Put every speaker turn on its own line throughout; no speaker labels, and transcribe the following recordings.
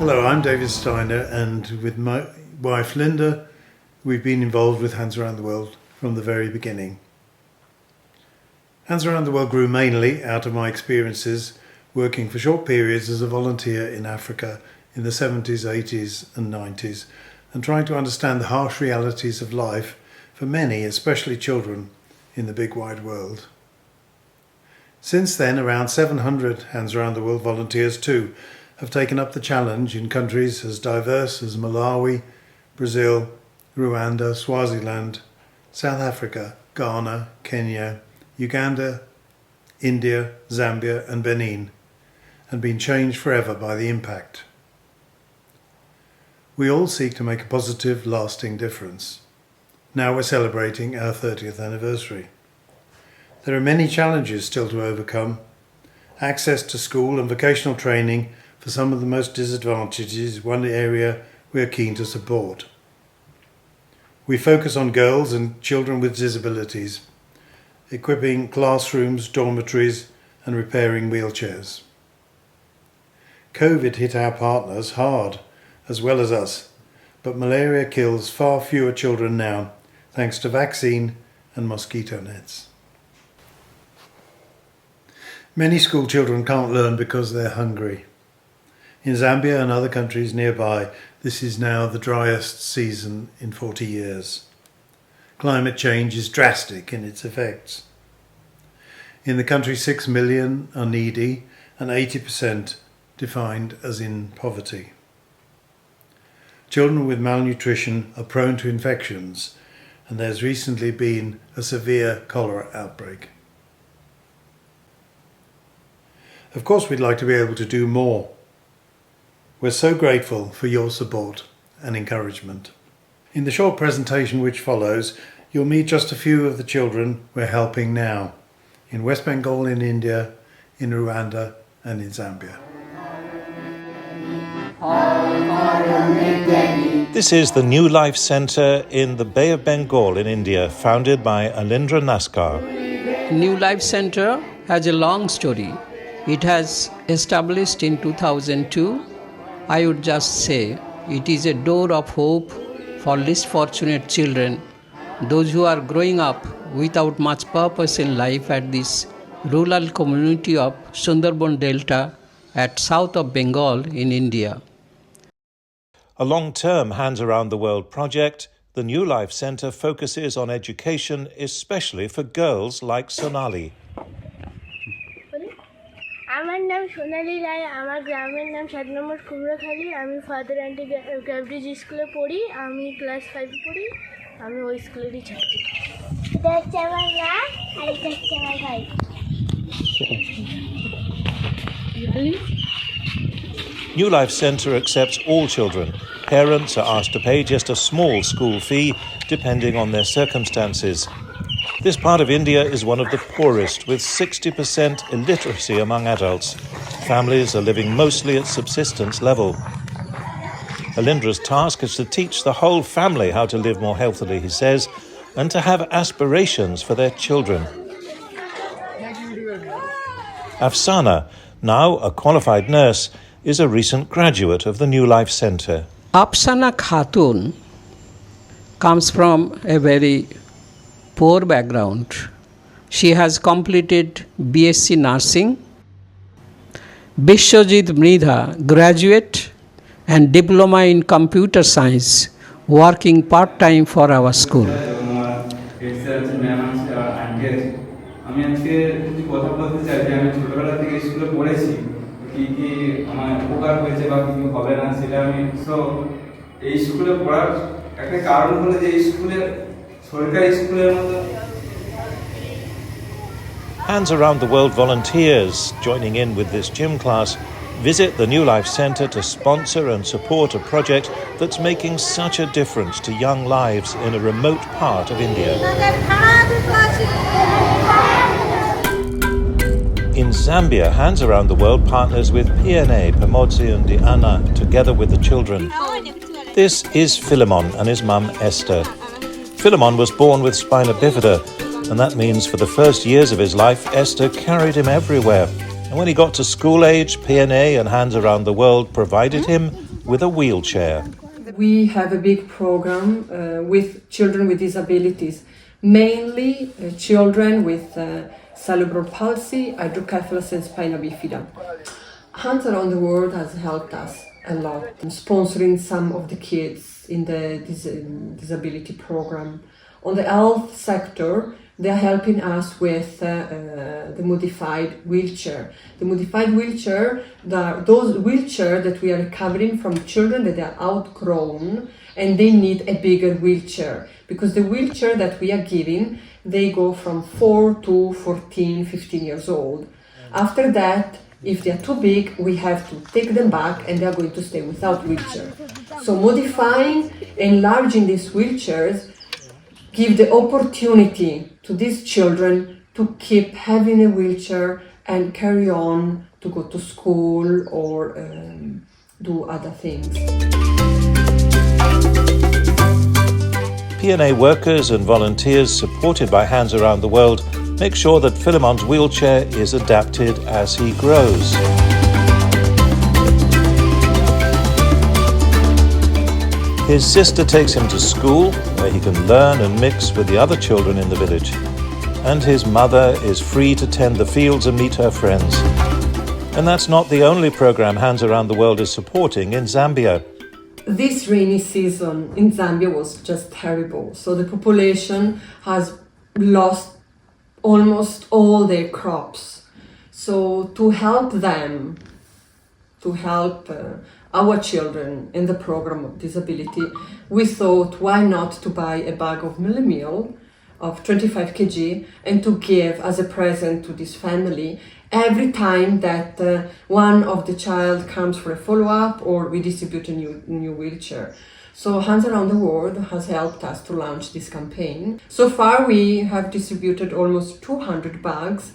Hello, I'm David Steiner, and with my wife Linda, we've been involved with Hands Around the World from the very beginning. Hands Around the World grew mainly out of my experiences working for short periods as a volunteer in Africa in the 70s, 80s and 90s, and trying to understand the harsh realities of life for many, especially children, in the big wide world. Since then, around 700 Hands Around the World volunteers too have taken up the challenge in countries as diverse as Malawi, Brazil, Rwanda, Swaziland, South Africa, Ghana, Kenya, Uganda, India, Zambia and Benin, and been changed forever by the impact. We all seek to make a positive, lasting difference. Now we're celebrating our 30th anniversary. There are many challenges still to overcome. Access to school and vocational training for some of the most disadvantaged is one area we are keen to support. We focus on girls and children with disabilities, equipping classrooms, dormitories and repairing wheelchairs. COVID hit our partners hard, as well as us, but malaria kills far fewer children now, thanks to vaccine and mosquito nets. Many school children can't learn because they're hungry. In Zambia and other countries nearby, this is now the driest season in 40 years. Climate change is drastic in its effects. In the country, 6 million are needy and 80% defined as in poverty. Children with malnutrition are prone to infections, and there's recently been a severe cholera outbreak. Of course, we'd like to be able to do more. We're so grateful for your support and encouragement. In the short presentation which follows, you'll meet just a few of the children we're helping now, in West Bengal in India, in Rwanda and in Zambia.
This is the New Life Centre in the Bay of Bengal in India, founded by Alindra Naskar.
New Life Centre has a long story. It has established in 2002. I would just say it is a door of hope for less fortunate children, those who are growing up without much purpose in life at this rural community of Sundarban Delta at south of Bengal in India.
A long-term Hands Around the World project, the New Life Centre focuses on education, especially for girls like Sonali.
আমার নাম সোনালী রায়, আমার গ্রামের নাম 7 নম্বর কুমড়াখালী। আমি father anti ক্যাভরিজ স্কুলে পড়ি, আমি class 5 পড়ি, আমি ওই স্কুলেরই ছাত্রী। এটা হচ্ছে আমার মা আর এটা হচ্ছে আমার ভাই।
New Life Centre accepts all children. Parents are asked to pay just a small school fee, depending on their circumstances. This part of India is one of the poorest, with 60% illiteracy among adults. Families are living mostly at subsistence level. Alindra's task is to teach the whole family how to live more healthily, he says, and to have aspirations for their children. Afsana, now a qualified nurse, is a recent graduate of the New Life Centre.
Afsana Khatun comes from a very poor background. She has completed BSc Nursing, Bishwajit Mridha graduate and Diploma in Computer Science, working part-time for our school.
আমি আজকে কিছু কথা বলতে চাই যে আমি ছোটবেলা থেকে স্কুলে পড়েছি, কি কি আমার উপকার হয়েছে বা কি কি হবে না সেটা আমি এই স্কুলে পড়ার একটা কারণ হলো যে এই স্কুলে সরকারি স্কুলের মতো।
Hands Around the World volunteers joining in with this gym class visit the New Life Centre to sponsor and support a project that's making such a difference to young lives in a remote part of India. In Zambia, Hands Around the World partners with PNA, Pamodzi and Diana, together with the children. This is Philemon and his mum Esther. Philemon was born with spina bifida, and that means for the first years of his life, Esther carried him everywhere. And when he got to school age, PNA and Hands Around the World provided him with a wheelchair.
We have a big program with children with disabilities, mainly children with cerebral palsy, hydrocephalus and spina bifida. Hands Around the World has helped us a lot, sponsoring some of the kids in the disability program. On the health sector, they are helping us with the modified wheelchair. The modified wheelchair, those wheelchairs that we are recovering from children that are outgrown and they need a bigger wheelchair, because the wheelchair that we are giving, they go from 4 to 14, 15 years old. After that, if they are too big, we have to take them back and they are going to stay without wheelchair. So modifying, enlarging these wheelchairs give the opportunity to these children to keep having a wheelchair and carry on to go to school or do other things.
P&A workers and volunteers supported by Hands Around the World make sure that Philemon's wheelchair is adapted as he grows. His sister takes him to school, where he can learn and mix with the other children in the village. And his mother is free to tend the fields and meet her friends. And that's not the only program Hands Around the World is supporting in Zambia.
This rainy season in Zambia was just terrible. So the population has lost almost all their crops. So to help them, to help our children in the program of disability, we thought why not to buy a bag of meal of 25 kg and to give as a present to this family every time that one of the child comes for a follow-up or we distribute a new wheelchair. So Hands Around the World has helped us to launch this campaign. So far we have distributed almost 200 bags,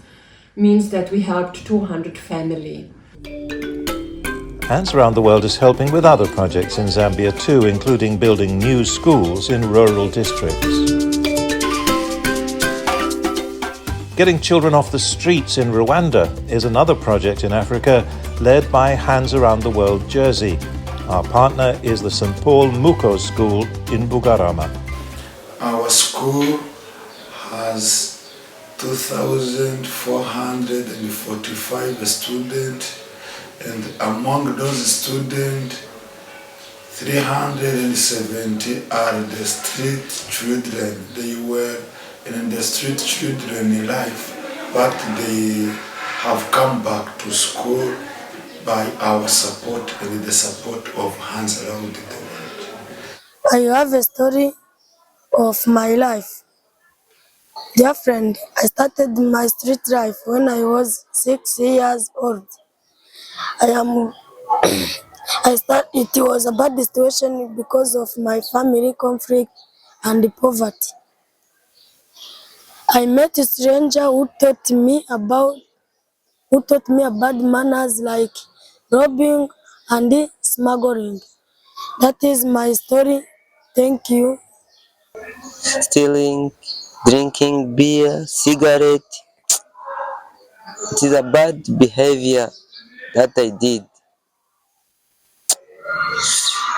means that we helped 200 families.
Hands Around the World is helping with other projects in Zambia too, including building new schools in rural districts. Getting children off the streets in Rwanda is another project in Africa led by Hands Around the World Jersey. Our partner is the St. Paul Muko School in Bugarama.
Our school has 2,445 students, and among those students, 370 are the street children. They were in the street children life, but they have come back to school by our support and the support of Hands Around the World.
I have a story of my life. Dear friend, I started my street life when I was 6 years old. It was a bad situation because of my family conflict and poverty. I met a stranger who taught me about manners like robbing and smuggling. That is my story. Thank you.
Stealing, drinking beer, cigarette. It is a bad behavior that I did.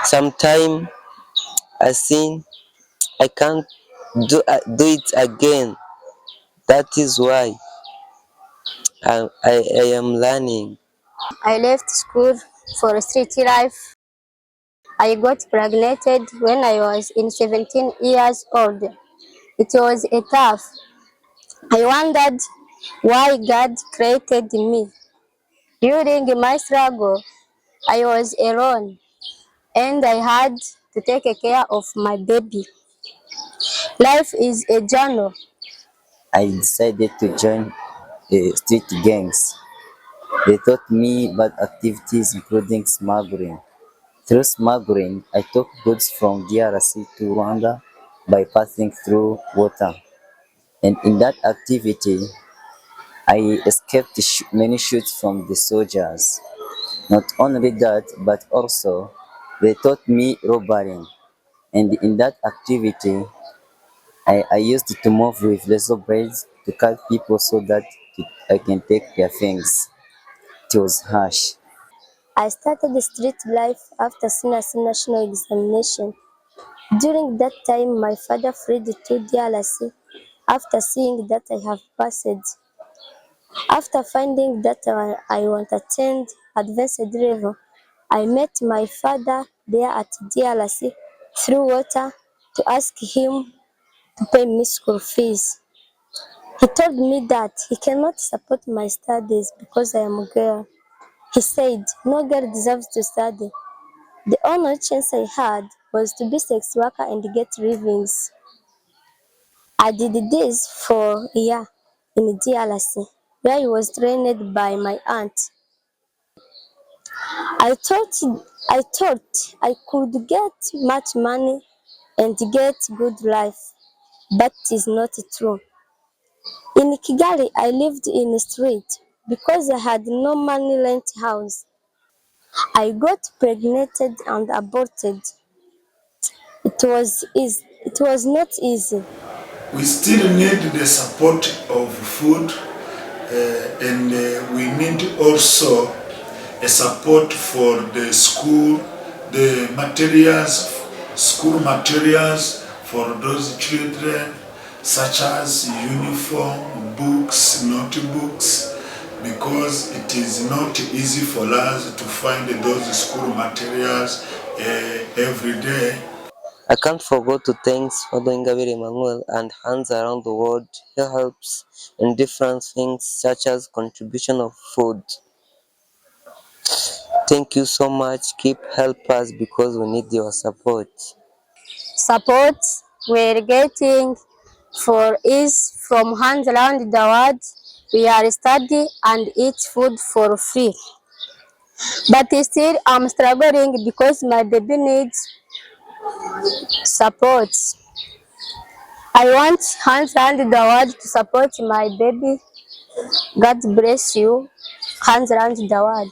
Sometimes I sin, I can't do it again. That is why I am learning.
I left school for street life. I got pregnant when I was 17 years old. It was a tough. I wondered why God created me. During my struggle, I was alone and I had to take care of my baby. Life is a journey.
I decided to join street gangs. They taught me bad activities including smuggling. Through smuggling, I took goods from DRC to Rwanda by passing through water. And in that activity, I escaped many shots from the soldiers. Not only that, but also they taught me robbery. And in that activity, I used to move with laser blades to cut people so that I can take their things. It was harsh.
I started the street life after CNAC national examination. During that time, my father fled to DRC after seeing that I have passed. After finding that I won't attend advanced level, I met my father there at DRC through water to ask him to pay me school fees. He told me that he cannot support my studies because I am a girl. He said no girl deserves to study. The only chance I had was to be sex worker and get livings. I did this for a year in DRC, where I was trained by my aunt. I thought I could get much money and get good life, but it is not true. In Kigali, I lived in the street because I had no money rent house. I got pregnant and aborted. It was not easy.
We still need the support of food and we need also a support for the school, the materials, school materials for those children, such as uniform, books, notebooks, because it is not easy for us to find those school materials every day.
I can't forget to thank Father Ingabire Emmanuel and Hands Around the World. He helps in different things such as contribution of food. Thank you so much. Keep help us because we need your support.
Support we're getting for is from Hands Around the World. We are study and eat food for free. But still I'm struggling because my baby needs support. I want Hands Around the World to support my baby. God bless you. Hands Around the World.